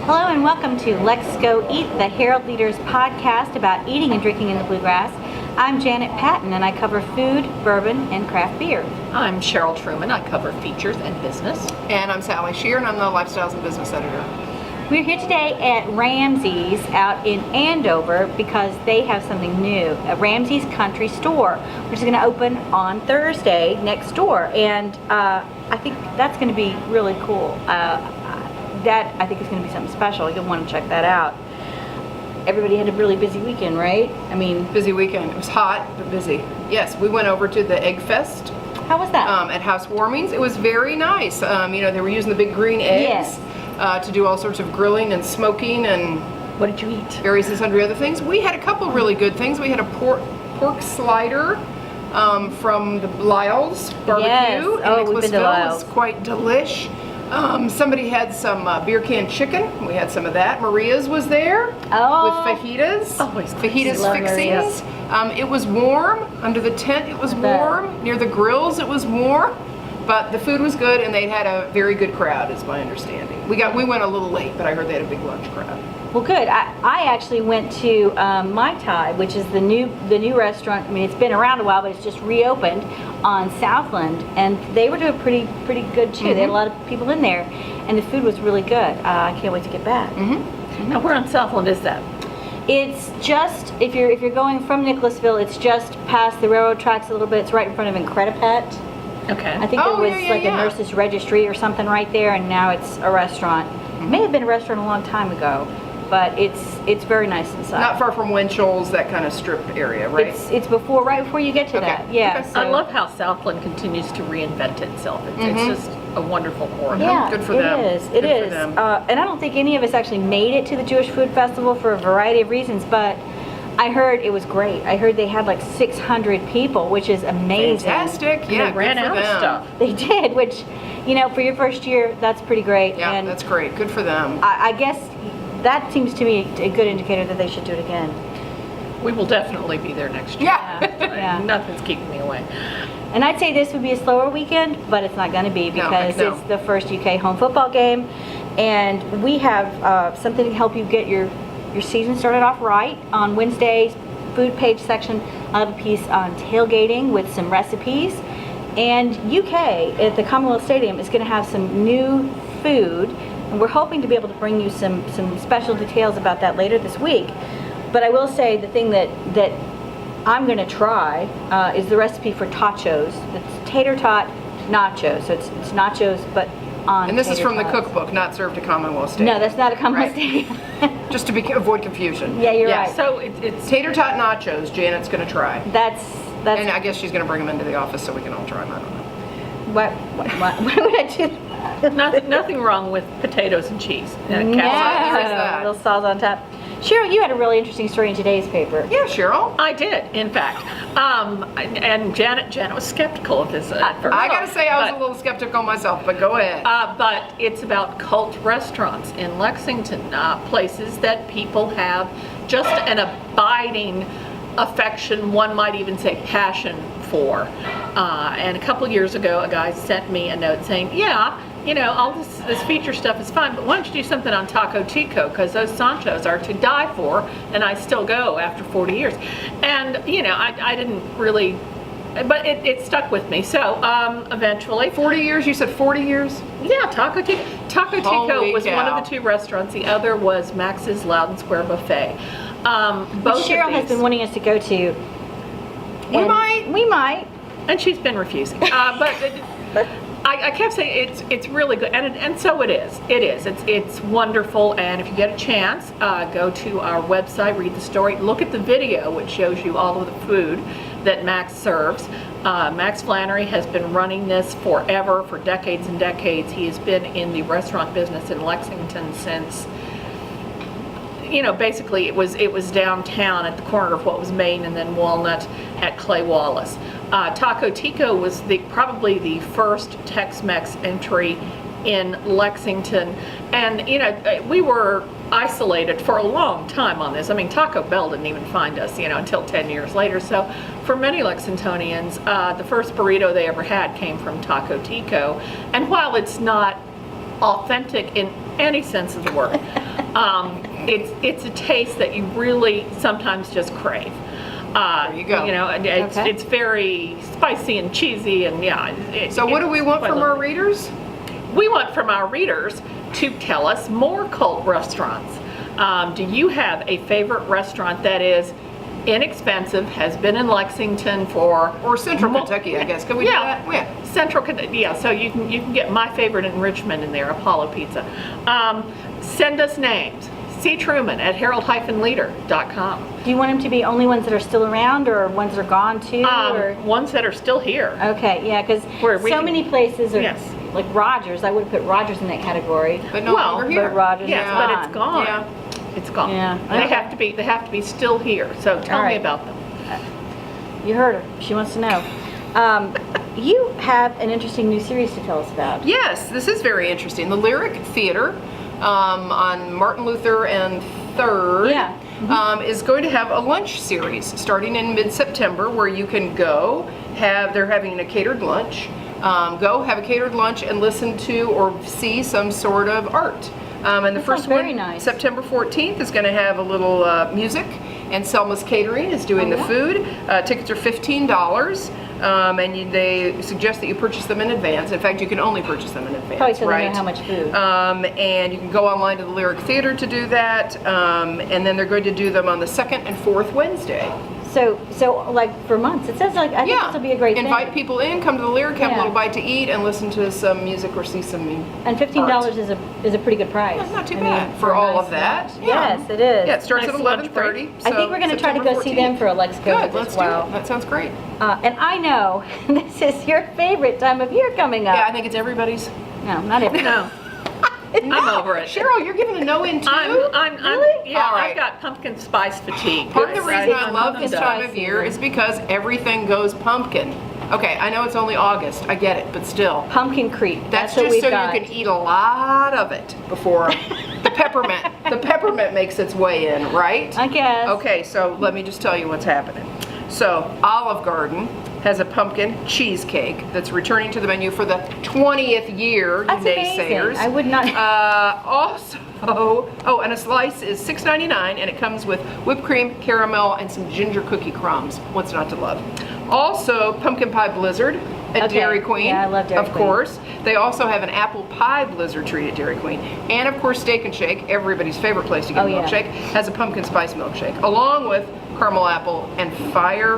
Hello and welcome to LexGo Eat, the Herald Leaders podcast about eating and drinking in the Bluegrass. I'm Janet Patton and I cover food, bourbon, and craft beer. I'm Cheryl Truman. I cover features and business. And I'm Sally Shear, and I'm the Lifestyles and Business Editor. We're here today at Ramsey's out in Andover because they have something new, a Ramsey's Country Store, which is going to open on Thursday next door. And I think that's going to be really cool. That I think is going to be something special. You'll want to check that out. Everybody had a really busy weekend, right? I mean, busy weekend. It was hot, but busy. Yes, we went over to the Egg Fest. How was that? At Housewarmings. It was very nice. They were using the big green eggs to do all sorts of grilling and smoking and what did you eat? Various and sundry other things. We had a couple really good things. We had a pork slider from the Lyle's barbecue in Nicholasville. It was quite delish. Somebody had some beer can chicken. We had some of that. Maria's was there with fajitas. Always fajitas fixings. It was warm under the tent. It was warm near the grills. It was warm, but the food was good, and they had a very good crowd, is my understanding. We went a little late, but I heard they had a big lunch crowd. Well, good. I actually went to Mai Tai, which is the new restaurant. I mean, it's been around a while, but it's just reopened on Southland, and they were doing pretty good too. They had a lot of people in there, and the food was really good. I can't wait to get back. Now, where on Southland is that? It's just if you're going from Nicholasville, it's just past the railroad tracks a little bit. It's right in front of Incredipet. Okay. I think there was a nurse's registry or something right there, and now it's a restaurant. It may have been a restaurant a long time ago, but it's very nice inside. Not far from Winchell's, that kind of strip area, right? It's right before you get to that. Yeah. Okay. So I love how Southland continues to reinvent itself. It's just a wonderful port. Yeah, good for them. It is. And I don't think any of us actually made it to the Jewish Food Festival for a variety of reasons, but I heard it was great. I heard they had like 600 people, which is amazing. Fantastic. Yeah, they ran out of stuff. They did, which, for your first year, that's pretty great. Yeah, and that's great. Good for them. I guess that seems to me a good indicator that they should do it again. We will definitely be there next year. Yeah. Nothing's keeping me away. And I'd say this would be a slower weekend, but it's not going to be because it's the first UK home football game, and we have something to help you get your season started off right. On Wednesday's food page section, I'll have a piece on tailgating with some recipes. And UK at the Commonwealth Stadium is going to have some new food, and we're hoping to be able to bring you some special details about that later this week. But I will say the thing that I'm going to try is the recipe for tachos. It's tater tot nachos. So it's nachos, but on And this is from tots. the cookbook, not served at Commonwealth Stadium. No, that's not a Commonwealth Stadium. Just to avoid confusion. Yeah, you're right. So it's tater tot nachos. Janet's going to try. That's. And I guess she's going to bring them into the office so we can all try them. I don't know. What would I do? nothing wrong with potatoes and cheese. There is that. A little sauce on top. Cheryl, you had a really interesting story in today's paper. Yeah, Cheryl. I did, in fact. And Janet was skeptical of this at first. I gotta say, I was a little skeptical myself, but go ahead. But it's about cult restaurants in Lexington, places that people have just an abiding affection, one might even say passion for. And a couple years ago, a guy sent me a note saying, all this feature stuff is fine, but why don't you do something on Taco Tico, because those Sanchos are to die for, and I still go after 40 years. And, I didn't really, but it stuck with me. So eventually. 40 years? You said 40 years? Yeah, Taco Tico. Taco Tico was one of the two restaurants. The other was Max's Loudon Square Buffet. Both Cheryl has been wanting us to go to. We might. And she's been refusing. But I kept saying it's really good, and so it is. It's wonderful, and if you get a chance, go to our website, read the story, look at the video, which shows you all of the food that Max serves. Max Flannery has been running this forever, for decades and decades. He has been in the restaurant business in Lexington since, basically it was downtown at the corner of what was Main and then Walnut at Clay Wallace. Taco Tico was probably the first Tex-Mex entry in Lexington, and we were isolated for a long time on this. I mean, Taco Bell didn't even find us, until 10 years later. So for many Lexingtonians, the first burrito they ever had came from Taco Tico, and while it's not authentic in any sense of the word, It's a taste that you really sometimes just crave. There you go. You know, and it's very spicy and cheesy, and yeah. So what do we want from our readers? We want from our readers to tell us more cult restaurants. Do you have a favorite restaurant that is inexpensive, has been in Lexington for... Or Central Kentucky, I guess. Can we do that? Yeah. Central Kentucky, yeah. So you can get my favorite in Richmond in there, Apollo Pizza. Send us names. C. Truman at herald-leader.com. Do you want them to be only ones that are still around, or ones that are gone too? Or? Ones that are still here. Okay, yeah, because so many places are, like Rogers, I would put Rogers in that category. But no longer here. But Rogers is gone. But it's gone. Yeah. It's gone. Yeah. They have to be still here. So tell me about them. You heard her. She wants to know. You have an interesting new series to tell us about. Yes, this is very interesting. The Lyric Theater on Martin Luther and 3rd is going to have a lunch series starting in mid-September, where you can go they're having a catered lunch. Go have a catered lunch and listen to or see some sort of art. And the first one, nice. September 14th, is going to have a little music, and Selma's Catering is doing the food. Tickets are $15, and they suggest that you purchase them in advance. In fact, you can only purchase them in advance. Probably so they know how much food. And you can go online to the Lyric Theater to do that, and then they're going to do them on the 2nd and 4th Wednesday. So like for months, it says like, I think this will be a great thing. Invite people in, come to the Lyric, have a little bite to eat, and listen to some music or see some And $15 is a pretty good price. That's not too bad for all of that. Yeah. Yes, it is. Yeah, it starts at 11:30. I think we're going to try to go see them for a LexGo Good, let's do it. That sounds great. And I know this is your favorite time of year coming up. Yeah, I think it's everybody's. No, not everybody's. No. I'm over it. Cheryl, you're giving a no in too? Really? Yeah, All right. I've got pumpkin spice fatigue. Part of the reason I love this time of year is because everything goes pumpkin. Okay, I know it's only August, I get it, but still. Pumpkin creep. That's just so you can eat a lot of it before the peppermint makes its way in, right? I guess. Okay, so let me just tell you what's happening. So Olive Garden has a pumpkin cheesecake that's returning to the menu for the 20th year, you naysayers. Amazing. I would not. And a slice is $6.99, and it comes with whipped cream, caramel, and some ginger cookie crumbs. What's not to love? Also, pumpkin pie blizzard at Dairy Queen. Yeah, I love Dairy Queen. Of course. They also have an apple pie blizzard treat at Dairy Queen. And of course, Steak and Shake, everybody's favorite place to get a milkshake, has a pumpkin spice milkshake, along with caramel apple and campfire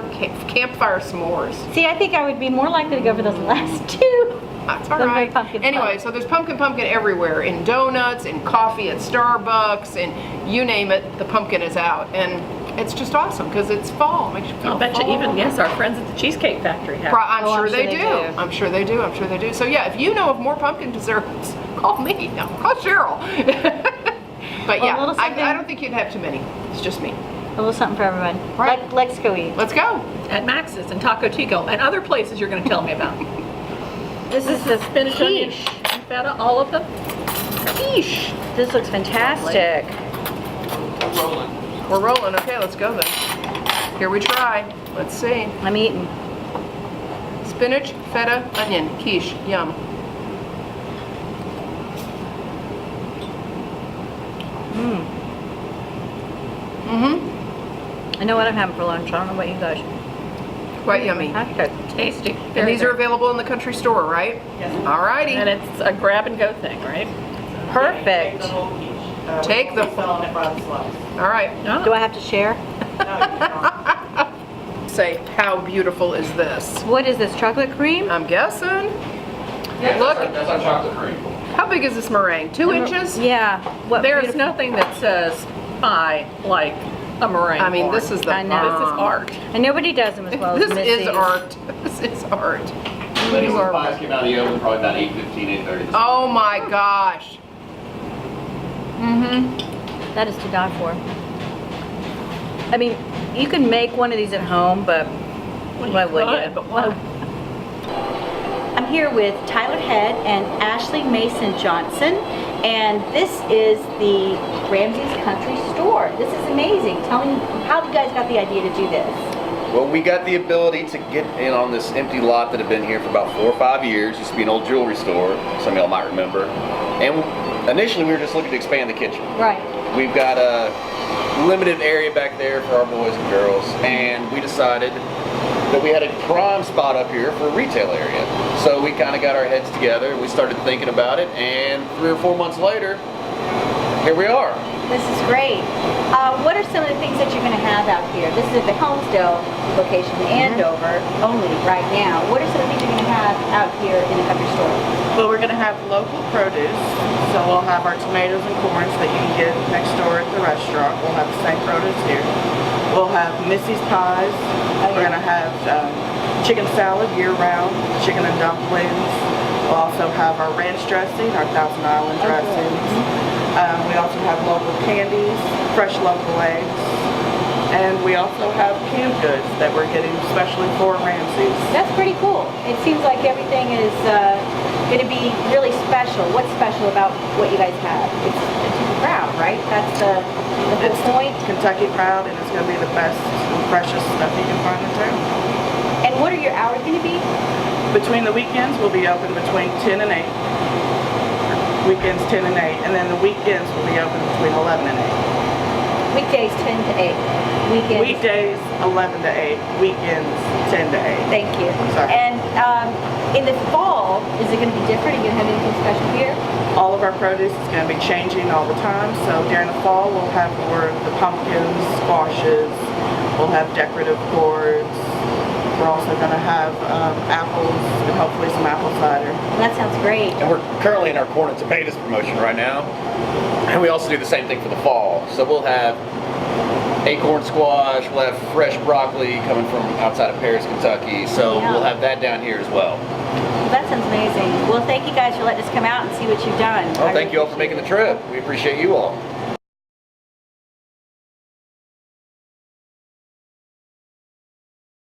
s'mores. See, I think I would be more likely to go for those last two. That's all right. Anyway, so there's pumpkin everywhere, in donuts, in coffee at Starbucks, and you name it, the pumpkin is out. And it's just awesome because it's fall. Makes you feel I'll bet fall. you even, our friends at the Cheesecake Factory have. I'm sure they do. I'm sure they do. So yeah, if you know of more pumpkin desserts, call me. No, call Cheryl. But yeah, I don't think you'd have too many. It's just me. A little something for everyone. Right. Let's go eat. Let's go. At Max's and Taco Tico and other places you're going to tell me about. This is the spinach, onion, and feta, all of them. Quiche. This looks fantastic. We're rolling. Okay, let's go then. Here we try. Let's see. I'm eating. Spinach, feta, onion, quiche. Yum. I know what I'm having for lunch. I don't know what you guys. Quite yummy. Tasty. And these are available in the country store, right? Yes. All righty. And it's a grab and go thing, right? Perfect. Take the all right. Oh. Do I have to share? Say, how beautiful is this? What is this, chocolate cream? I'm guessing. Yeah, Look. That's our chocolate cream. How big is this meringue? 2 inches? Yeah. What There's beautiful. nothing that says pie like a meringue. I mean, form. this is the I know. This is art. And nobody does them as well as This Missy's. is art. This is art. These pies came out of the oven probably about 8:15, 8:30. Oh my gosh. That is to die for. I mean, you can make one of these at home, but why would you? But why? I'm here with Tyler Head and Ashley Mason Johnson, and this is the Ramsey's Country Store. This is amazing. Tell me how you guys got the idea to do this. Well, we got the ability to get in on this empty lot that had been here for about 4 or 5 years. Used to be an old jewelry store, some of y'all might remember. And initially we were just looking to expand the kitchen. Right. we've got a limited area back there for our boys and girls, and we decided that we had a prime spot up here for a retail area. So we kind of got our heads together, and we started thinking about it, and 3 or 4 months later, here we are. This is great. What are some of the things that you're going to have out here? This is at the Homestead location in Andover only right now. What are some of the things you're going to have out here in the country store? Well, we're going to have local produce. So we'll have our tomatoes and corns that you can get next door at the restaurant. We'll have the same produce here. We'll have Missy's pies. We're going to have chicken salad year-round, chicken and dumplings. We'll also have our ranch dressing, our Thousand Island dressings. We also have local candies, fresh local eggs, and we also have canned goods that we're getting especially for Ramsey's. That's pretty cool. It seems like everything is going to be really special. What's special about what you guys have? It's Kentucky Proud, right? That's the whole point. Kentucky Proud, and it's going to be the best and freshest stuff you can find in town. And what are your hours going to be? Between the weekends, we'll be open between 10 and 8. Weekends 10 and 8, and then the weekends will be open between 11 and 8. Weekdays 10 to 8. Weekdays 11 to 8. Weekends 10 to 8. Thank you. Sorry. And in the fall, is it going to be different? Are you going to have anything special here? All of our produce is going to be changing all the time. So during the fall, we'll have more of the pumpkins, squashes. We'll have decorative gourds. We're also going to have apples and hopefully some apple cider. That sounds great. And we're currently in our corn and tomatoes promotion right now. And we also do the same thing for the fall. So we'll have acorn squash, we'll have fresh broccoli coming from outside of Paris, Kentucky. So we'll have that down here as well. That sounds amazing. Well, thank you guys for letting us come out and see what you've done. Well, thank you all for making the trip. We appreciate you all.